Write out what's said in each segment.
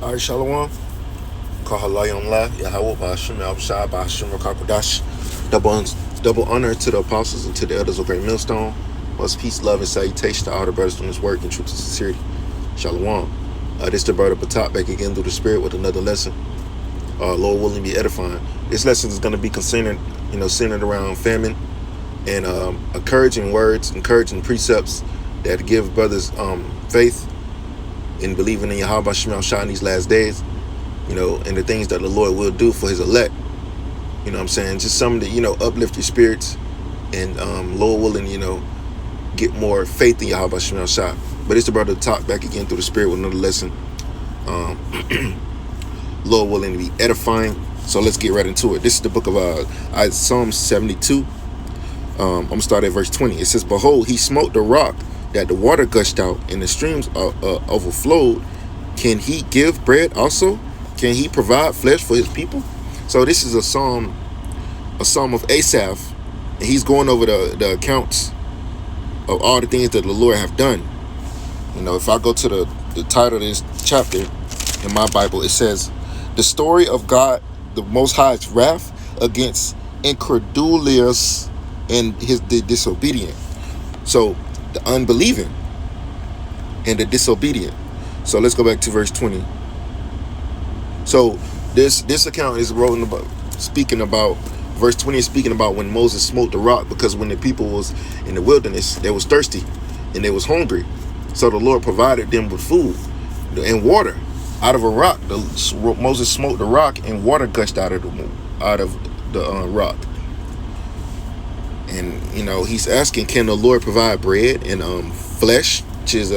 All right, Shalom. Kahalayam La, Yahweh Bashim, Abshai Bashim, Rakakwadash. Double honor to the apostles and to the elders of Great Millstone. Much peace, love, and salutation to all the brothers doing this work in truth and sincerity. Shalom. This is the brother Patak back again through the Spirit with another lesson. Lord willing, be edifying. This lesson is going to be centered around famine and encouraging words, encouraging precepts that give brothers faith in believing in Yahweh Shema Shah in these last days, and the things that the Lord will do for his elect. You know what I'm saying? Just something that, uplift your spirits and Lord willing, get more faith in Yahweh Shema Shah. But it's the brother talk back again through the Spirit with another lesson. Lord willing to be edifying. So let's get right into it. This is the book of Psalm 72. I'm going to start at verse 20. It says, "Behold, he smote the rock that the water gushed out and the streams overflowed. Can he give bread also? Can he provide flesh for his people?" So this is a psalm of Asaph, and he's going over the accounts of all the things that the Lord have done. If I go to the title of this chapter in my Bible, it says, "The story of God, the Most High's wrath against incredulous and the disobedient." So the unbelieving and the disobedient. So let's go back to verse 20. So this account is speaking about verse 20 is speaking about when Moses smote the rock, because when the people was in the wilderness, they was thirsty and they was hungry. So the Lord provided them with food and water out of a rock. Moses smote the rock and water gushed out of the rock. And he's asking, can the Lord provide bread and flesh, which is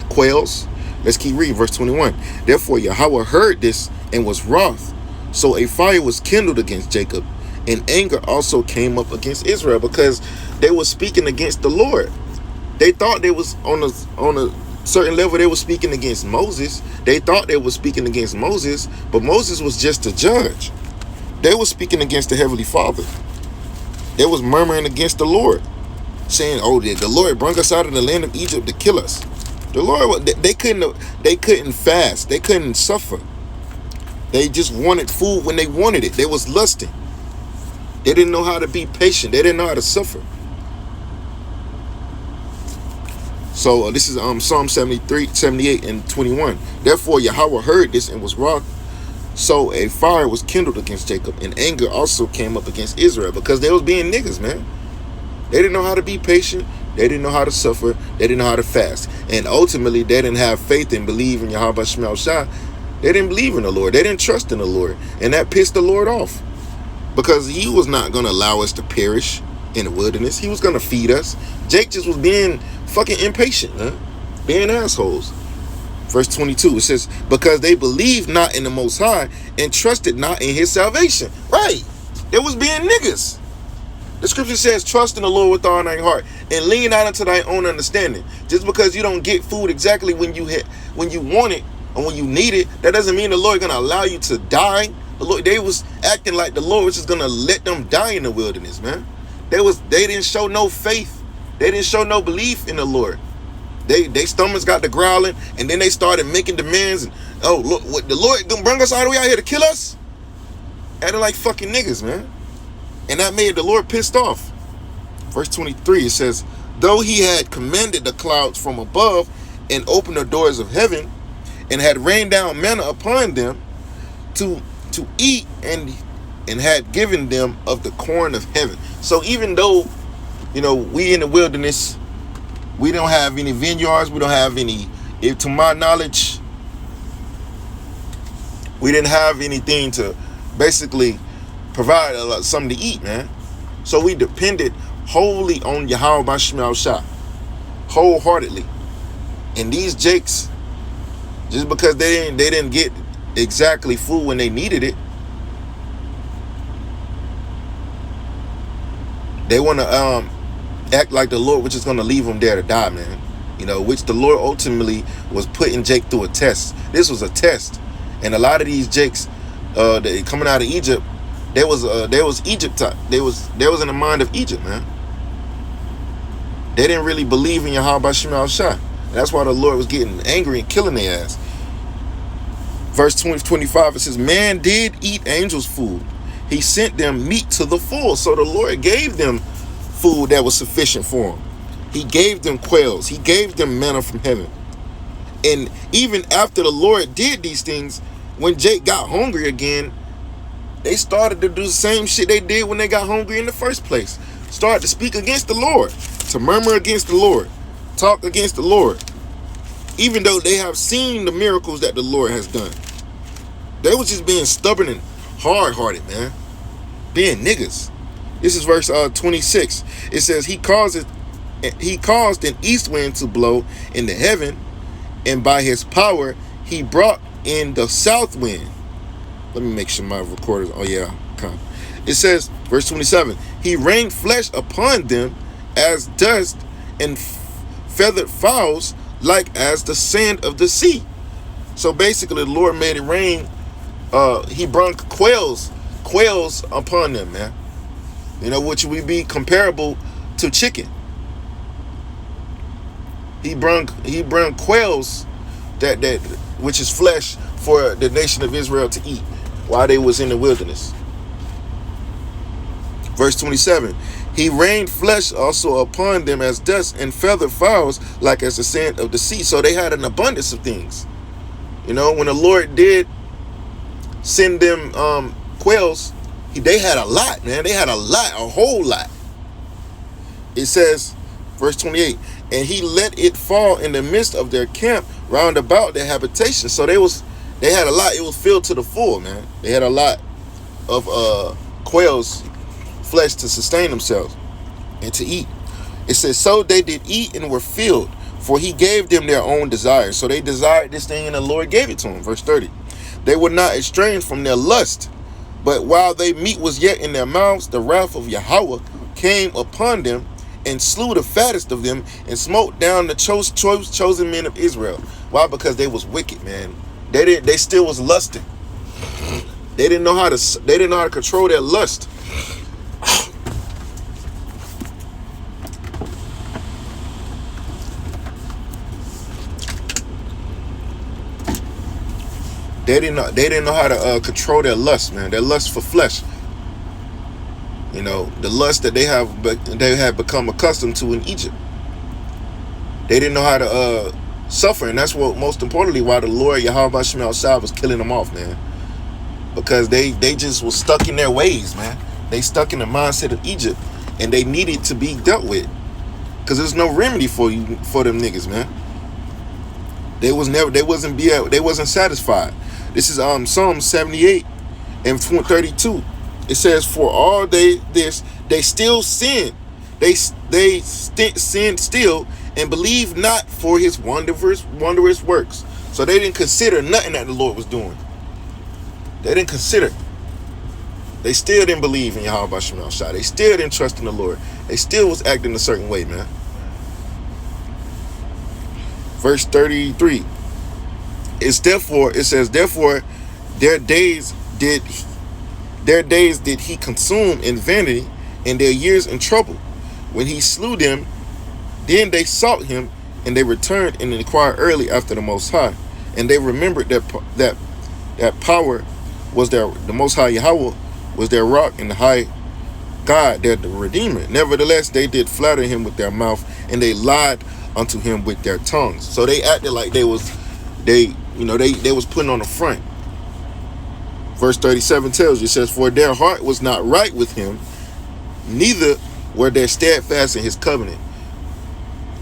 quails? Let's keep reading verse 21. "Therefore Yahweh heard this and was wroth. So a fire was kindled against Jacob, and anger also came up against Israel," because they were speaking against the Lord. They thought they was on a certain level. They were speaking against Moses. They thought they were speaking against Moses, but Moses was just a judge. They were speaking against the Heavenly Father. They was murmuring against the Lord, saying, "Oh, the Lord brought us out of the land of Egypt to kill us." The Lord, they couldn't fast. They couldn't suffer. They just wanted food when they wanted it. They was lusting. They didn't know how to be patient. They didn't know how to suffer. So this is Psalm 73, 78, and 21. "Therefore Yahweh heard this and was wroth. So a fire was kindled against Jacob, and anger also came up against Israel," because they was being niggas, man. They didn't know how to be patient. They didn't know how to suffer. They didn't know how to fast. And ultimately, they didn't have faith and believe in Yahweh Shema Shah. They didn't believe in the Lord. They didn't trust in the Lord. And that pissed the Lord off, because he was not going to allow us to perish in the wilderness. He was going to feed us. Jake just was being fucking impatient, man. Being assholes. Verse 22, it says, "Because they believed not in the Most High and trusted not in his salvation." Right. They was being niggas. The scripture says, "Trust in the Lord with all thine heart and lean not unto thy own understanding." Just because you don't get food exactly when you want it and when you need it, that doesn't mean the Lord is going to allow you to die. They was acting like the Lord was just going to let them die in the wilderness, man. They didn't show no faith. They didn't show no belief in the Lord. They stomachs got to growling, and then they started making demands. And, "Oh, look, what, the Lord gonna bring us all the way out here to kill us?" Acting like fucking niggas, man. And that made the Lord pissed off. Verse 23, it says, "Though he had commanded the clouds from above and opened the doors of heaven and had rained down manna upon them to eat and had given them of the corn of heaven." So even though, we in the wilderness, we don't have any vineyards, we don't have any, to my knowledge, we didn't have anything to basically provide something to eat, man. So we depended wholly on Yahweh Shema Shah, wholeheartedly. And these jakes, just because they didn't get exactly food when they needed it, they want to act like the Lord was just going to leave them there to die, man. Which the Lord ultimately was putting Jake through a test. This was a test. And a lot of these jakes they coming out of Egypt, they was Egypt type. They was in the mind of Egypt, man. They didn't really believe in Yahweh Shema Shah. That's why the Lord was getting angry and killing their ass. Verse 25, it says, man did eat angels' food. He sent them meat to the full. So the Lord gave them food that was sufficient for them. He gave them quails. He gave them manna from heaven. And even after the Lord did these things, when Jake got hungry again, they started to do the same shit they did when they got hungry in the first place. Started to speak against the Lord, to murmur against the Lord, talk against the Lord. Even though they have seen the miracles that the Lord has done. They was just being stubborn and hard-hearted, man. Being niggas. This is verse 26. It says, he caused an east wind to blow in the heaven, and by his power he brought in the south wind. Let me make sure my recorder's, oh yeah, come. It says, verse 27, he rained flesh upon them as dust, and feathered fowls like as the sand of the sea. So basically the Lord made it rain. He brought quails upon them, man. You know, which would be comparable to chicken. He brought quails that which is flesh for the nation of Israel to eat while they was in the wilderness. Verse 27, he rained flesh also upon them as dust, and feathered fowls like as the sand of the sea. So they had an abundance of things. You know, when the Lord did send them quails, they had a lot, man. They had a whole lot. It says, verse 28, and he let it fall in the midst of their camp round about their habitation. So they had a lot. It was filled to the full, man. They had a lot of quails flesh to sustain themselves and to eat. It says, so they did eat and were filled, for he gave them their own desires. So they desired this thing and the Lord gave it to them. Verse 30, they were not estranged from their lust, but while their meat was yet in their mouths, the wrath of Yahweh came upon them and slew the fattest of them and smote down the chosen men of Israel. Why? Because they was wicked, man. They still was lusting. They didn't know how to control their lust. They didn't know how to control their lust, man. Their lust for flesh. You know, the lust that they had become accustomed to in Egypt. They didn't know how to suffer, and that's what, most importantly, why the Lord Yahweh Shema Shah was killing them off, man. Because they just was stuck in their ways, man. They stuck in the mindset of Egypt, and they needed to be dealt with. Because there's no remedy for them niggas, man. They wasn't satisfied. This is Psalm 78 and 32. It says, for all they still sin. They sin still and believe not for his wondrous works. So they didn't consider nothing that the Lord was doing. They didn't consider. They still didn't believe in Yahweh Shema Shah. They still didn't trust in the Lord. They still was acting a certain way, man. Verse 33. It says, therefore their days did he consume in vanity, and their years in trouble. When he slew them, then they sought him, and they returned and inquired early after the Most High. And they remembered that power was the Most High Yahweh was their rock, and the high God, their Redeemer. Nevertheless, they did flatter him with their mouth, and they lied unto him with their tongues. So they acted like they was putting on the front. Verse 37 tells you, it says, for their heart was not right with him, neither were they steadfast in his covenant.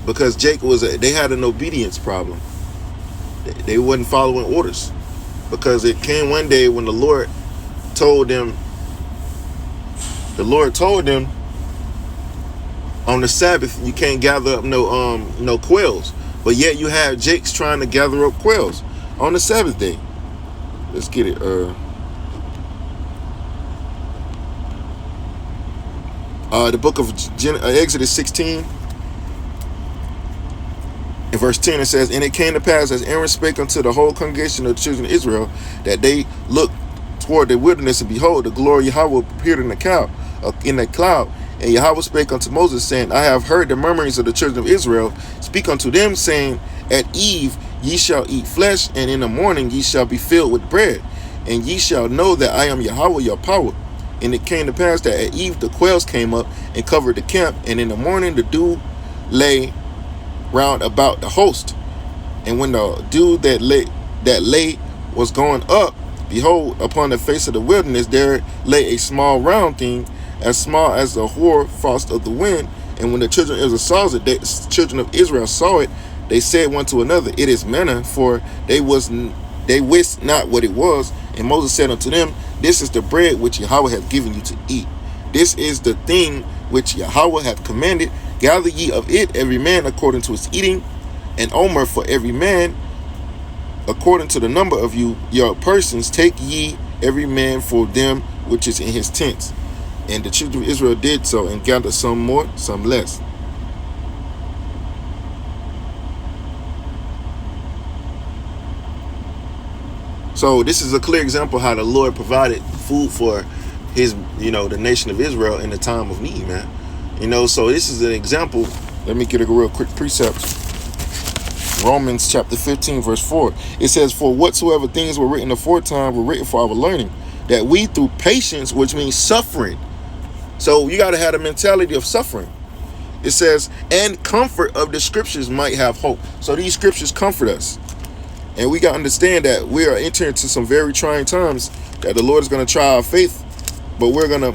Because Jacob they had an obedience problem. They wasn't following orders. Because it came one day when the Lord told them on the Sabbath you can't gather up no quails. But yet you have Jake's trying to gather up quails on the Sabbath day. Let's get it. The book of Exodus 16 in verse 10, it says, and it came to pass, as Aaron spake unto the whole congregation of the children of Israel, that they looked toward the wilderness, and behold, the glory of Yahweh appeared in the cloud. And Yahweh spake unto Moses, saying, I have heard the murmurings of the children of Israel. Speak unto them, saying, at eve Ye shall eat flesh, and in the morning ye shall be filled with bread. And ye shall know that I am Yahweh your power. And it came to pass that at eve the quails came up and covered the camp, and in the morning the dew lay round about the host. And when the dew that lay was gone up, behold, upon the face of the wilderness there lay a small round thing, as small as the hoar frost of the wind. And when the children of Israel saw it, they said one to another, It is manna, for they wist not what it was. And Moses said unto them, This is the bread which Yahweh hath given you to eat. This is the thing which Yahweh hath commanded. Gather ye of it every man according to his eating, an omer for every man according to the number of your persons. Take ye every man for them which is in his tents. And the children of Israel did so, and gathered some more, some less. So this is a clear example how the Lord provided food for his, the nation of Israel in the time of need, man. So this is an example. Let me get a real quick precept. Romans chapter 15, verse 4. It says, For whatsoever things were written aforetime were written for our learning, that we through patience, which means suffering. So you got to have the mentality of suffering. It says, and comfort of the scriptures might have hope. So these scriptures comfort us. And we got to understand that we are entering into some very trying times, that the Lord is going to try our faith. But we're going to,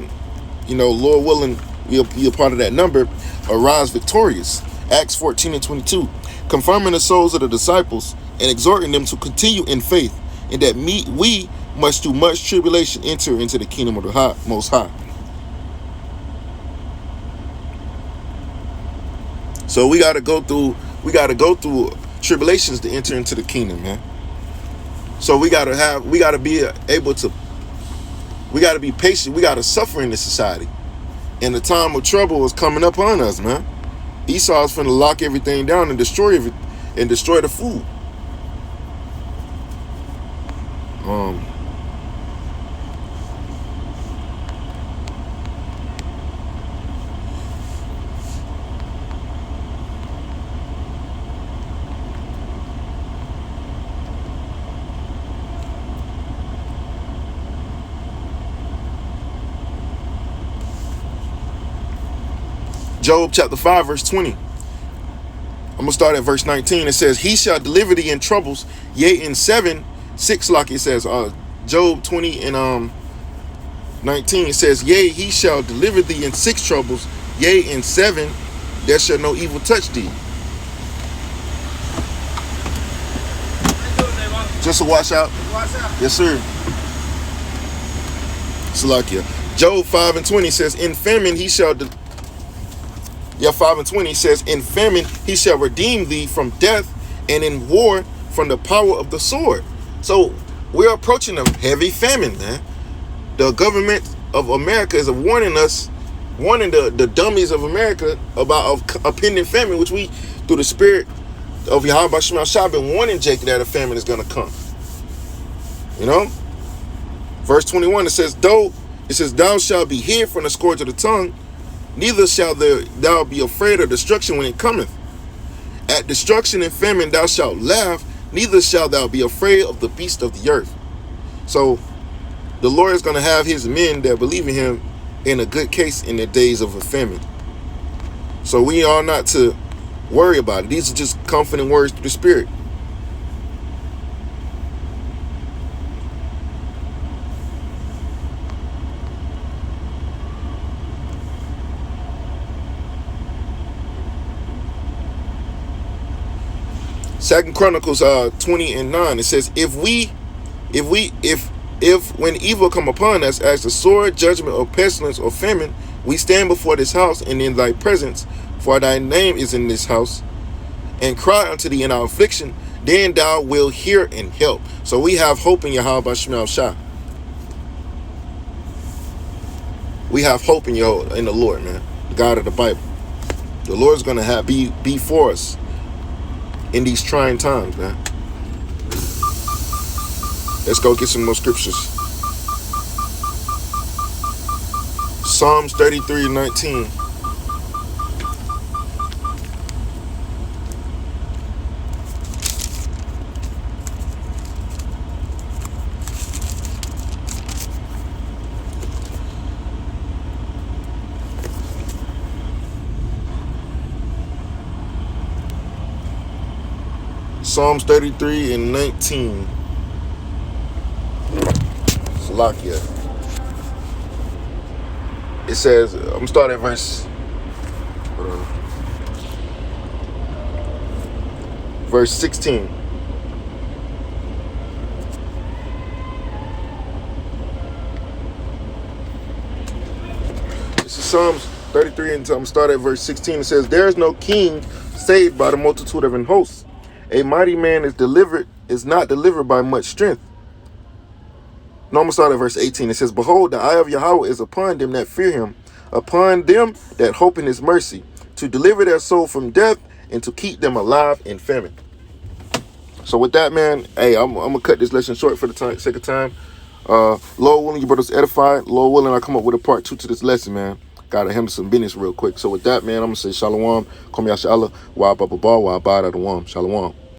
Lord willing, we'll be a part of that number, arise victorious. Acts 14 and 22. Confirming the souls of the disciples and exhorting them to continue in faith, and that we must through much tribulation enter into the kingdom of the Most High. So we got to go through tribulations to enter into the kingdom, man. So we got to be patient. We got to suffer in this society. And the time of trouble is coming up on us, man. Esau's finna lock everything down and destroy the food. Job chapter 5, verse 20. I'm going to start at verse 19. It says, He shall deliver thee in troubles, yea, in 6, like it says. Job 20 and 19, it says, Yea, he shall deliver thee in 6 troubles, yea, in 7, there shall no evil touch thee. Just a wash out. Yes, sir. Salakia. Job 5 and 20 says, In famine he shall 5 and 20 says, In famine he shall redeem thee from death, and in war from the power of the sword. So we're approaching a heavy famine, man. The government of America is warning the dummies of America about a pending famine, which we, through the spirit of Yahweh Shema Shah, been warning Jacob that a famine is going to come. Verse 21, it says, Thou shalt be hid from the scourge of the tongue, neither shall thou be afraid of destruction when it cometh. At destruction and famine thou shalt laugh, neither shalt thou be afraid of the beast of the earth. So the Lord is going to have his men that believe in him in a good case in the days of a famine. So we are not to worry about it. These are just comforting words through the Spirit. Second Chronicles 20 and 9, it says, If when evil come upon us as the sword, judgment, or pestilence, or famine, we stand before this house and in thy presence, for thy name is in this house, and cry unto thee in our affliction, then thou wilt hear and help. So we have hope in Yahweh Shema Shah. We have hope in the Lord, man, the God of the Bible. The Lord's going to be for us in these trying times, man. Let's go get some more scriptures. Psalms 33 and 19. Psalms 33 and 19. Salakia. It says, I'm going to start at verse, hold on, verse 16. This is Psalms 33, and I'm going to start at verse 16. It says, there is no king saved by the multitude of an host. A mighty man is not delivered by much strength. No, I'm going to start at verse 18. It says, behold, the eye of Yahweh is upon them that fear him, upon them that hope in his mercy, to deliver their soul from death and to keep them alive in famine. So with that, man, hey, I'm going to cut this lesson short for the sake of time. Lord willing, you brothers edified. Lord willing, I come up with a part 2 to this lesson, man. Got to handle some business real quick. So with that, man, I'm going to say shalom. Kom Yashala. Wa ba ba ba wa ba da the Shalom.